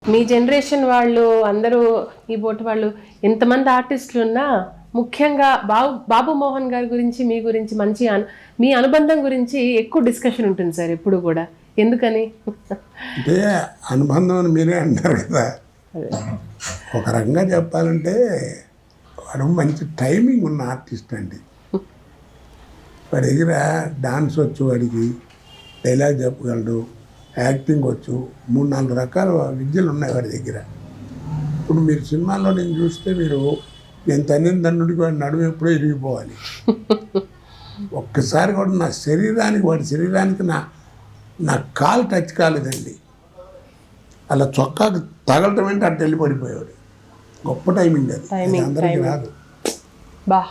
మీ generation వాళ్ళు అందరూ ఈ పోటీ వాళ్ళు ఎంతమంది ఆర్టిస్టులు ఉన్నా ముఖ్యంగా బాబు మోహన్ గారి గురించి మీ గురించి మంచి మీ అనుబంధం గురించి ఎక్కువ డిస్కషన్ ఉంటుంది సార్ ఎప్పుడు కూడా. ఎందుకని అంటే అనుబంధం అని మీరే అంటారు కదా. ఒక రకంగా చెప్పాలంటే వాడు మంచి టైమింగ్ ఉన్న ఆర్టిస్ట్ అండి. వాడి దగ్గర డాన్స్ వచ్చు, వాడికి డైలాగ్ చెప్పగలడు, యాక్టింగ్ వచ్చు, 3-4 రకాల విద్యలు ఉన్నాయి వాడి దగ్గర. ఇప్పుడు మీరు సినిమాల్లో నేను చూస్తే నేను తన్నిన తండ్రికి వాడి నడుము ఎప్పుడో ఇరిగిపోవాలి. ఒక్కసారి కూడా వాడి శరీరానికి నా కాలు టచ్ కాలేదండి. అలా చొక్కాకు తగలటం ఏంటి అట్ట వెళ్ళి పడిపోయేవాడు. గొప్ప టైమింగ్ అది, అందరికీ రాదు. బా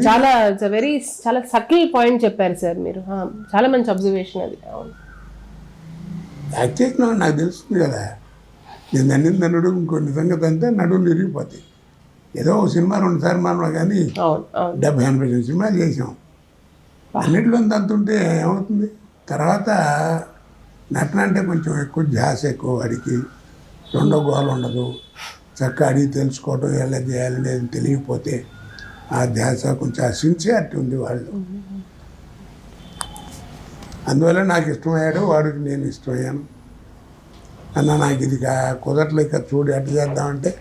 చాలా చాలా సటిల్ పాయింట్ చెప్పారు సార్ మీరు. చాలా మంచి అబ్జర్వేషన్ అది. అవును, యాక్ట్ చేసిన నాకు తెలుస్తుంది కదా. నేను తన్నిన తన్నుడు ఇంకో నిజంగా తంటే నడువులు విరిగిపోతాయి. ఏదో ఒక సినిమా 2 సినిమాలో కానీ 70-80 సినిమాలు చేసాం. అన్నింటిలో తంతుంటే ఏమవుతుంది? తర్వాత నటన అంటే కొంచెం ఎక్కువ ధ్యాస ఎక్కువ, వాడికి రెండో గోలు ఉండదు. చక్కగా అడిగి తెలుసుకోవటం ఎలా చేయాలనేది తెలియకపోతే ఆ ధ్యాస కొంచెం ఆ సిన్సియారిటీ ఉంది వాళ్ళు. అందువల్ల నాకు ఇష్టమయ్యాడు, వాడికి నేను ఇష్టమయ్యాను. నాకు ఇది కుదరలేక చూడు ఎట్లా చేద్దామంటే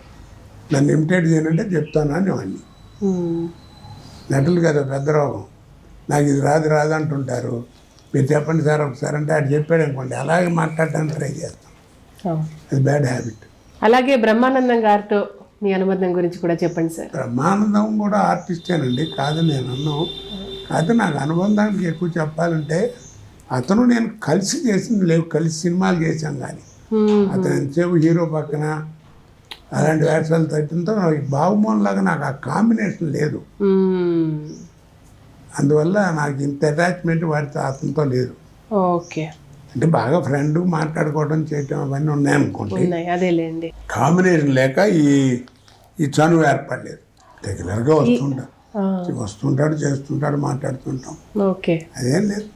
నన్ను ఇమిటేట్ చేయనంటే చెప్తాను అని వాడిని. నటులు కదా పెద్ద రోగం, నాకు ఇది రాదు అంటుంటారు. మీరు చెప్పండి సార్ ఒకసారి అంటే అది చెప్పాడు అనుకోండి, అలాగే మాట్లాడడానికి ట్రై చేస్తాం. అది బ్యాడ్ హ్యాబిట్. అలాగే బ్రహ్మానందం గారితో మీ అనుబంధం గురించి కూడా చెప్పండి సార్. బ్రహ్మానందం కూడా ఆర్టిస్టేనండి, కాదని నేను అన్నాను. కాదు, నాకు అనుబంధానికి ఎక్కువ చెప్పాలంటే అతను నేను కలిసి చేసింది లేవు, కలిసి సినిమాలు చేశాం. కానీ అతను ఎంతసేపు హీరో పక్కన అలాంటి వేషాలు తగ్గడంతో బాబుమోహన్ లాగా నాకు ఆ కాంబినేషన్ లేదు. అందువల్ల నాకు ఇంత అటాచ్మెంట్ వాడితో అతనితో లేదు. ఓకే, అంటే బాగా ఫ్రెండ్ మాట్లాడుకోవడం చేయటం అవన్నీ ఉన్నాయనుకోండి. అదేలేండి, కాంబినేషన్ లేక ఈ చనువు ఏర్పడలేదు. రెగ్యులర్గా వస్తుంటాడు, చేస్తుంటాడు, మాట్లాడుతుంటాం. ఓకే, అదేం లేదు.